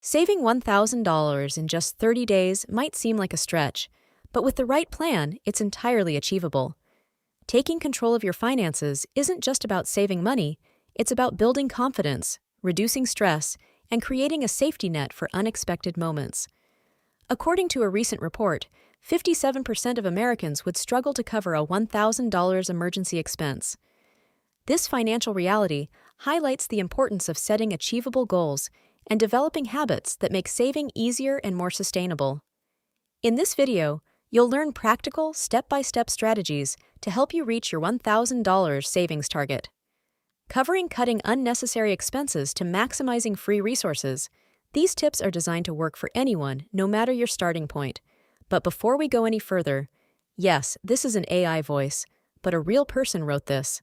Saving $1,000 in just 30 days might seem like a stretch, but with the right plan, it's entirely achievable. Taking control of your finances isn't just about saving money, it's about building confidence, reducing stress, and creating a safety net for unexpected moments. According to a recent report, 57% of Americans would struggle to cover a $1,000 emergency expense. This financial reality highlights the importance of setting achievable goals and developing habits that make saving easier and more sustainable. In this video, you'll learn practical, step-by-step strategies to help you reach your $1,000 savings target. Covering cutting unnecessary expenses to maximizing free resources, these tips are designed to work for anyone, no matter your starting point. But before we go any further, yes, this is an AI voice, but a real person wrote this.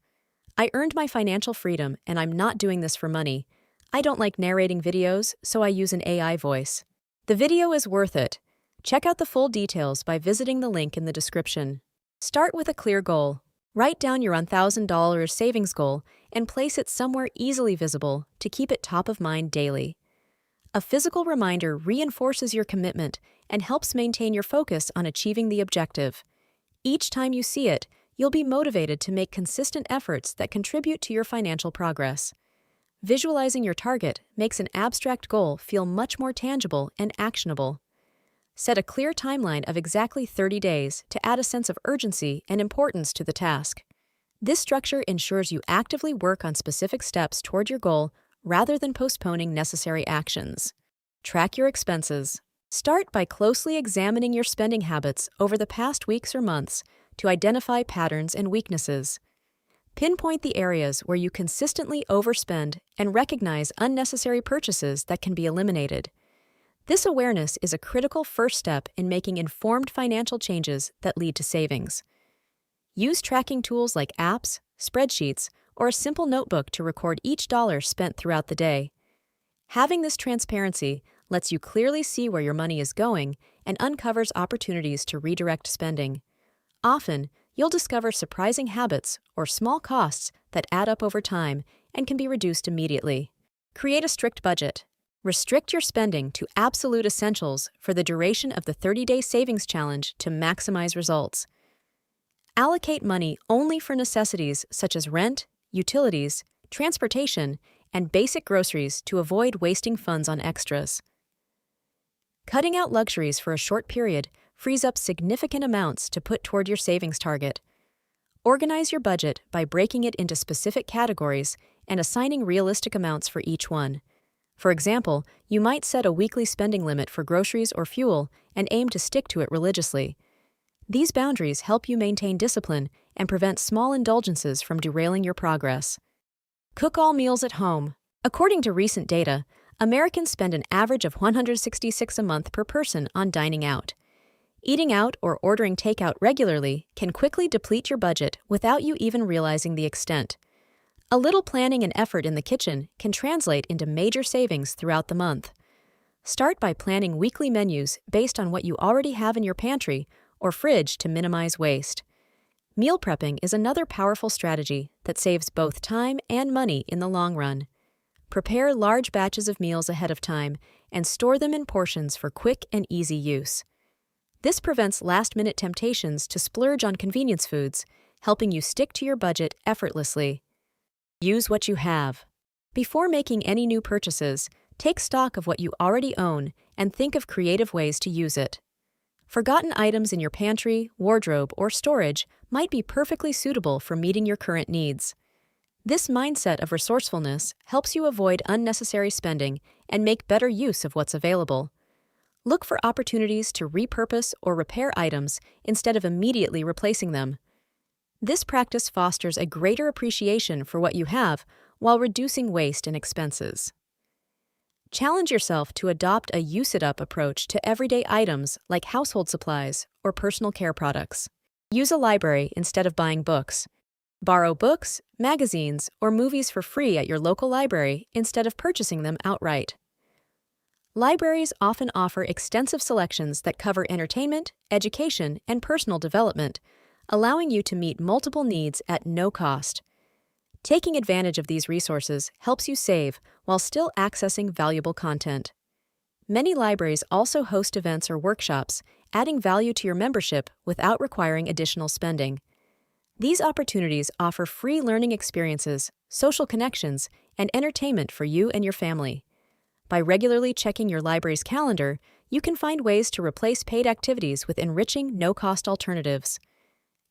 I earned my financial freedom, and I'm not doing this for money. I don't like narrating videos, so I use an AI voice. The video is worth it. Check out the full details by visiting the link in the description. Start with a clear goal. Write down your $1,000 savings goal and place it somewhere easily visible to keep it top of mind daily. A physical reminder reinforces your commitment and helps maintain your focus on achieving the objective. Each time you see it, you'll be motivated to make consistent efforts that contribute to your financial progress. Visualizing your target makes an abstract goal feel much more tangible and actionable. Set a clear timeline of exactly 30 days to add a sense of urgency and importance to the task. This structure ensures you actively work on specific steps toward your goal rather than postponing necessary actions. Track your expenses. Start by closely examining your spending habits over the past weeks or months to identify patterns and weaknesses. Pinpoint the areas where you consistently overspend and recognize unnecessary purchases that can be eliminated. This awareness is a critical first step in making informed financial changes that lead to savings. Use tracking tools like apps, spreadsheets, or a simple notebook to record each dollar spent throughout the day. Having this transparency lets you clearly see where your money is going and uncovers opportunities to redirect spending. Often, you'll discover surprising habits or small costs that add up over time and can be reduced immediately. Create a strict budget. Restrict your spending to absolute essentials for the duration of the 30-day savings challenge to maximize results. Allocate money only for necessities such as rent, utilities, transportation, and basic groceries to avoid wasting funds on extras. Cutting out luxuries for a short period frees up significant amounts to put toward your savings target. Organize your budget by breaking it into specific categories and assigning realistic amounts for each one. For example, you might set a weekly spending limit for groceries or fuel and aim to stick to it religiously. These boundaries help you maintain discipline and prevent small indulgences from derailing your progress. Cook all meals at home. According to recent data, Americans spend an average of $166 a month per person on dining out. Eating out or ordering takeout regularly can quickly deplete your budget without you even realizing the extent. A little planning and effort in the kitchen can translate into major savings throughout the month. Start by planning weekly menus based on what you already have in your pantry or fridge to minimize waste. Meal prepping is another powerful strategy that saves both time and money in the long run. Prepare large batches of meals ahead of time and store them in portions for quick and easy use. This prevents last-minute temptations to splurge on convenience foods, helping you stick to your budget effortlessly. Use what you have. Before making any new purchases, take stock of what you already own and think of creative ways to use it. Forgotten items in your pantry, wardrobe, or storage might be perfectly suitable for meeting your current needs. This mindset of resourcefulness helps you avoid unnecessary spending and make better use of what's available. Look for opportunities to repurpose or repair items instead of immediately replacing them. This practice fosters a greater appreciation for what you have while reducing waste and expenses. Challenge yourself to adopt a use-it-up approach to everyday items like household supplies or personal care products. Use a library instead of buying books. Borrow books, magazines, or movies for free at your local library instead of purchasing them outright. Libraries often offer extensive selections that cover entertainment, education, and personal development, allowing you to meet multiple needs at no cost. Taking advantage of these resources helps you save while still accessing valuable content. Many libraries also host events or workshops, adding value to your membership without requiring additional spending. These opportunities offer free learning experiences, social connections, and entertainment for you and your family. By regularly checking your library's calendar, you can find ways to replace paid activities with enriching, no-cost alternatives.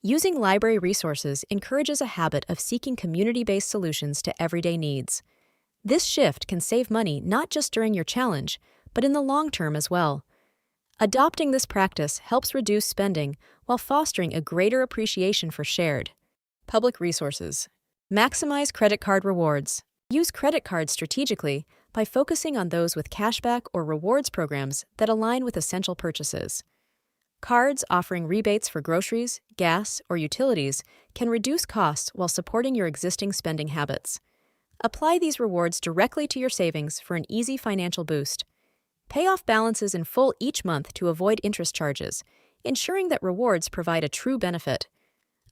Using library resources encourages a habit of seeking community-based solutions to everyday needs. This shift can save money not just during your challenge, but in the long term as well. Adopting this practice helps reduce spending while fostering a greater appreciation for shared public resources. Maximize credit card rewards. Use credit cards strategically by focusing on those with cashback or rewards programs that align with essential purchases. Cards offering rebates for groceries, gas, or utilities can reduce costs while supporting your existing spending habits. Apply these rewards directly to your savings for an easy financial boost. Pay off balances in full each month to avoid interest charges, ensuring that rewards provide a true benefit.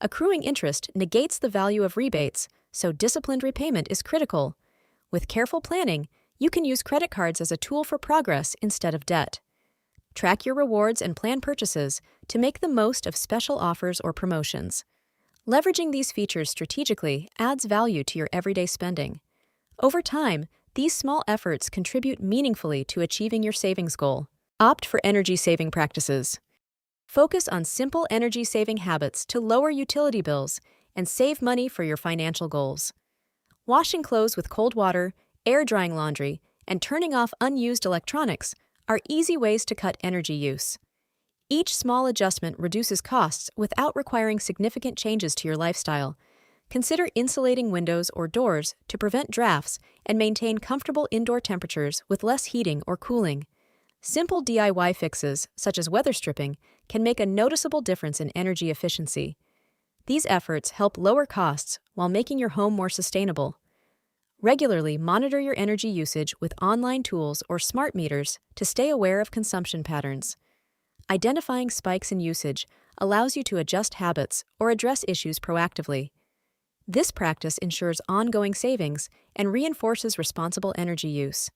Accruing interest negates the value of rebates, so disciplined repayment is critical. With careful planning, you can use credit cards as a tool for progress instead of debt. Track your rewards and plan purchases to make the most of special offers or promotions. Leveraging these features strategically adds value to your everyday spending. Over time, these small efforts contribute meaningfully to achieving your savings goal. Opt for energy-saving practices. Focus on simple energy-saving habits to lower utility bills and save money for your financial goals. Washing clothes with cold water, air-drying laundry, and turning off unused electronics are easy ways to cut energy use. Each small adjustment reduces costs without requiring significant changes to your lifestyle. Consider insulating windows or doors to prevent drafts and maintain comfortable indoor temperatures with less heating or cooling. Simple DIY fixes, such as weather stripping, can make a noticeable difference in energy efficiency. These efforts help lower costs while making your home more sustainable. Regularly monitor your energy usage with online tools or smart meters to stay aware of consumption patterns. Identifying spikes in usage allows you to adjust habits or address issues proactively. This practice ensures ongoing savings and reinforces responsible energy use.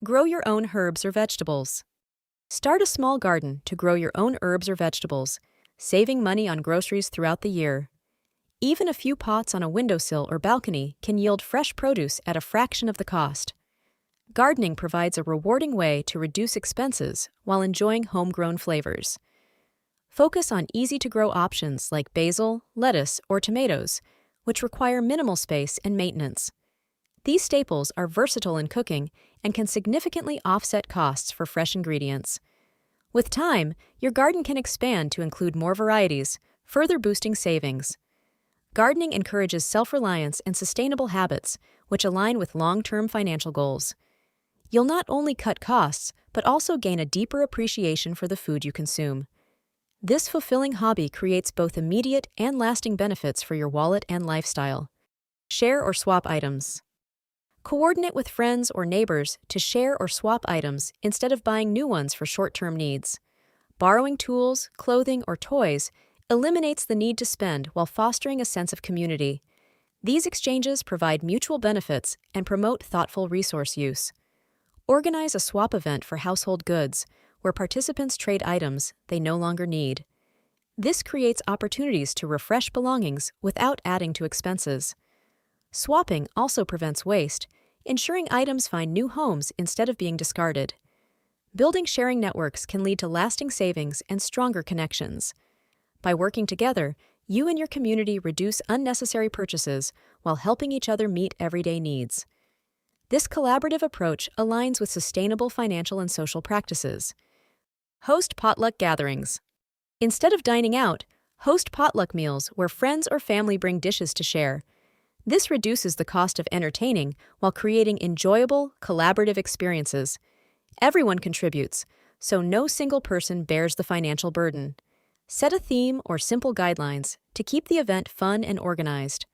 Grow your own herbs or vegetables. Start a small garden to grow your own herbs or vegetables, saving money on groceries throughout the year. Even a few pots on a windowsill or balcony can yield fresh produce at a fraction of the cost. Gardening provides a rewarding way to reduce expenses while enjoying homegrown flavors. Focus on easy-to-grow options like basil, lettuce, or tomatoes, which require minimal space and maintenance. These staples are versatile in cooking and can significantly offset costs for fresh ingredients. With time, your garden can expand to include more varieties, further boosting savings. Gardening encourages self-reliance and sustainable habits, which align with long-term financial goals. You'll not only cut costs, but also gain a deeper appreciation for the food you consume. This fulfilling hobby creates both immediate and lasting benefits for your wallet and lifestyle. Share or swap items. Coordinate with friends or neighbors to share or swap items instead of buying new ones for short-term needs. Borrowing tools, clothing, or toys eliminates the need to spend while fostering a sense of community. These exchanges provide mutual benefits and promote thoughtful resource use. Organize a swap event for household goods, where participants trade items they no longer need. This creates opportunities to refresh belongings without adding to expenses. Swapping also prevents waste, ensuring items find new homes instead of being discarded. Building sharing networks can lead to lasting savings and stronger connections. By working together, you and your community reduce unnecessary purchases while helping each other meet everyday needs. This collaborative approach aligns with sustainable financial and social practices. Host potluck gatherings. Instead of dining out, host potluck meals where friends or family bring dishes to share. This reduces the cost of entertaining while creating enjoyable, collaborative experiences. Everyone contributes, so no single person bears the financial burden. Set a theme or simple guidelines to keep the event fun and organized.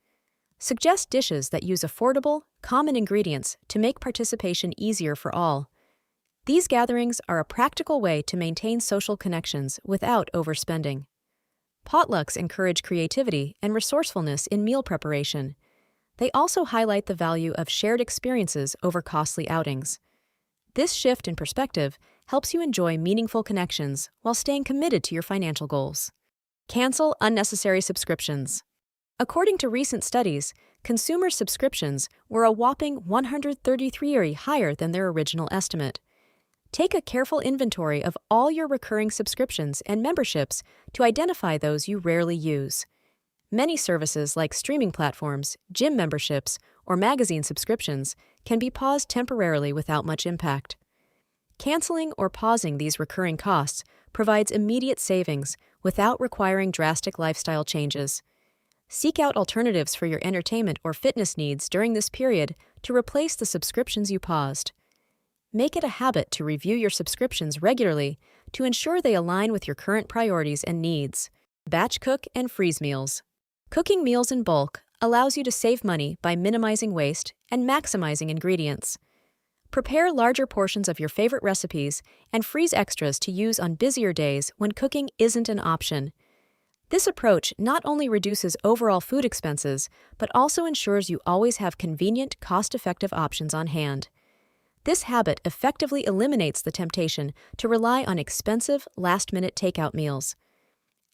Suggest dishes that use affordable, common ingredients to make participation easier for all. These gatherings are a practical way to maintain social connections without overspending. Potlucks encourage creativity and resourcefulness in meal preparation. They also highlight the value of shared experiences over costly outings. This shift in perspective helps you enjoy meaningful connections while staying committed to your financial goals. Cancel unnecessary subscriptions. According to recent studies, consumer subscriptions were a whopping 133% higher than their original estimate. Take a careful inventory of all your recurring subscriptions and memberships to identify those you rarely use. Many services like streaming platforms, gym memberships, or magazine subscriptions can be paused temporarily without much impact. Canceling or pausing these recurring costs provides immediate savings without requiring drastic lifestyle changes. Seek out alternatives for your entertainment or fitness needs during this period to replace the subscriptions you paused. Make it a habit to review your subscriptions regularly to ensure they align with your current priorities and needs. Batch cook and freeze meals. Cooking meals in bulk allows you to save money by minimizing waste and maximizing ingredients. Prepare larger portions of your favorite recipes and freeze extras to use on busier days when cooking isn't an option. This approach not only reduces overall food expenses, but also ensures you always have convenient, cost-effective options on hand. This habit effectively eliminates the temptation to rely on expensive, last-minute takeout meals.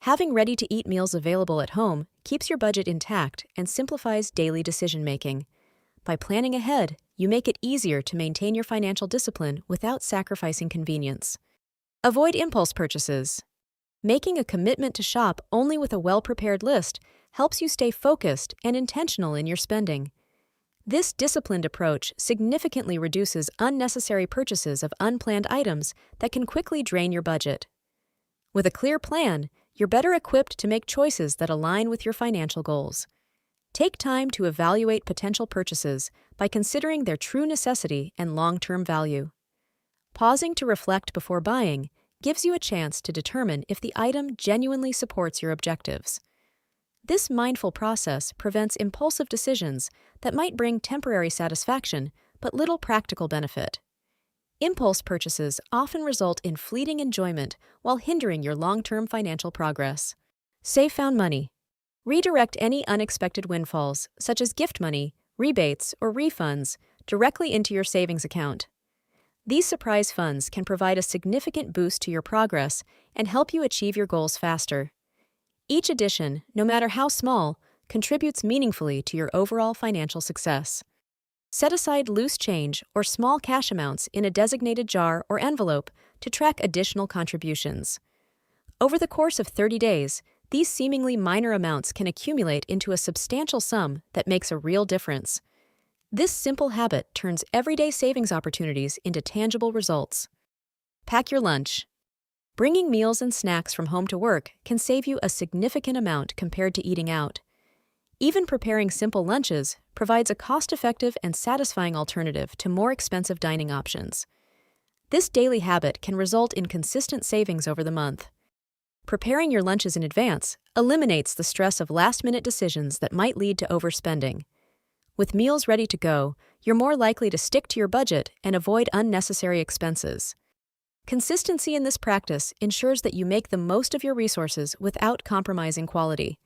Having ready-to-eat meals available at home keeps your budget intact and simplifies daily decision-making. By planning ahead, you make it easier to maintain your financial discipline without sacrificing convenience. Avoid impulse purchases. Making a commitment to shop only with a well-prepared list helps you stay focused and intentional in your spending. This disciplined approach significantly reduces unnecessary purchases of unplanned items that can quickly drain your budget. With a clear plan, you're better equipped to make choices that align with your financial goals. Take time to evaluate potential purchases by considering their true necessity and long-term value. Pausing to reflect before buying gives you a chance to determine if the item genuinely supports your objectives. This mindful process prevents impulsive decisions that might bring temporary satisfaction but little practical benefit. Impulse purchases often result in fleeting enjoyment while hindering your long-term financial progress. Save found money. Redirect any unexpected windfalls, such as gift money, rebates, or refunds, directly into your savings account. These surprise funds can provide a significant boost to your progress and help you achieve your goals faster. Each addition, no matter how small, contributes meaningfully to your overall financial success. Set aside loose change or small cash amounts in a designated jar or envelope to track additional contributions. Over the course of 30 days, these seemingly minor amounts can accumulate into a substantial sum that makes a real difference. This simple habit turns everyday savings opportunities into tangible results. Pack your lunch. Bringing meals and snacks from home to work can save you a significant amount compared to eating out. Even preparing simple lunches provides a cost-effective and satisfying alternative to more expensive dining options. This daily habit can result in consistent savings over the month. Preparing your lunches in advance eliminates the stress of last-minute decisions that might lead to overspending. With meals ready to go, you're more likely to stick to your budget and avoid unnecessary expenses. Consistency in this practice ensures that you make the most of your resources without compromising quality.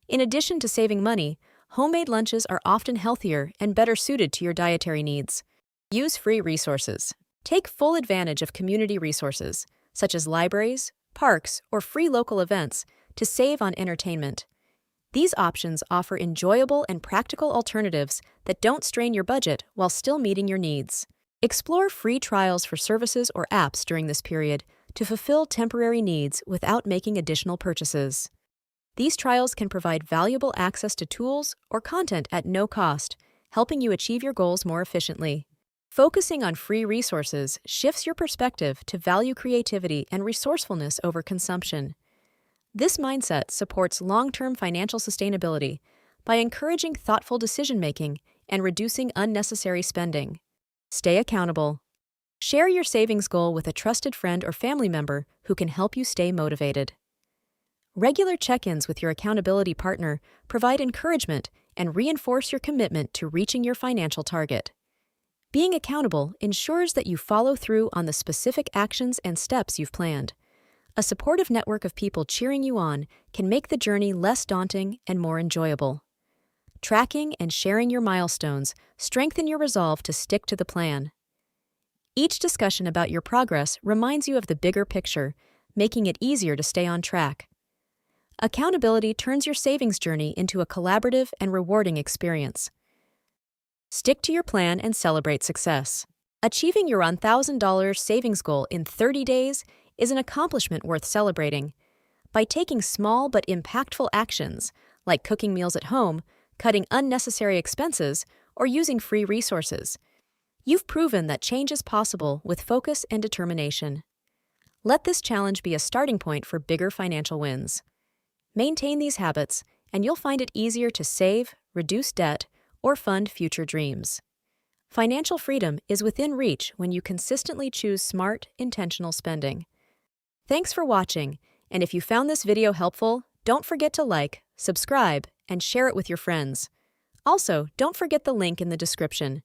In addition to saving money, homemade lunches are often healthier and better suited to your dietary needs. Use free resources. Take full advantage of community resources, such as libraries, parks, or free local events, to save on entertainment. These options offer enjoyable and practical alternatives that don't strain your budget while still meeting your needs. Explore free trials for services or apps during this period to fulfill temporary needs without making additional purchases. These trials can provide valuable access to tools or content at no cost, helping you achieve your goals more efficiently. Focusing on free resources shifts your perspective to value creativity and resourcefulness over consumption. This mindset supports long-term financial sustainability by encouraging thoughtful decision-making and reducing unnecessary spending. Stay accountable. Share your savings goal with a trusted friend or family member who can help you stay motivated. Regular check-ins with your accountability partner provide encouragement and reinforce your commitment to reaching your financial target. Being accountable ensures that you follow through on the specific actions and steps you've planned. A supportive network of people cheering you on can make the journey less daunting and more enjoyable. Tracking and sharing your milestones strengthen your resolve to stick to the plan. Each discussion about your progress reminds you of the bigger picture, making it easier to stay on track. Accountability turns your savings journey into a collaborative and rewarding experience. Stick to your plan and celebrate success. Achieving your $1,000 savings goal in 30 days is an accomplishment worth celebrating. By taking small but impactful actions, like cooking meals at home, cutting unnecessary expenses, or using free resources, you've proven that change is possible with focus and determination. Let this challenge be a starting point for bigger financial wins. Maintain these habits, and you'll find it easier to save, reduce debt, or fund future dreams. Financial freedom is within reach when you consistently choose smart, intentional spending. Thanks for watching, and if you found this video helpful, don't forget to like, subscribe, and share it with your friends. Also, don't forget the link in the description.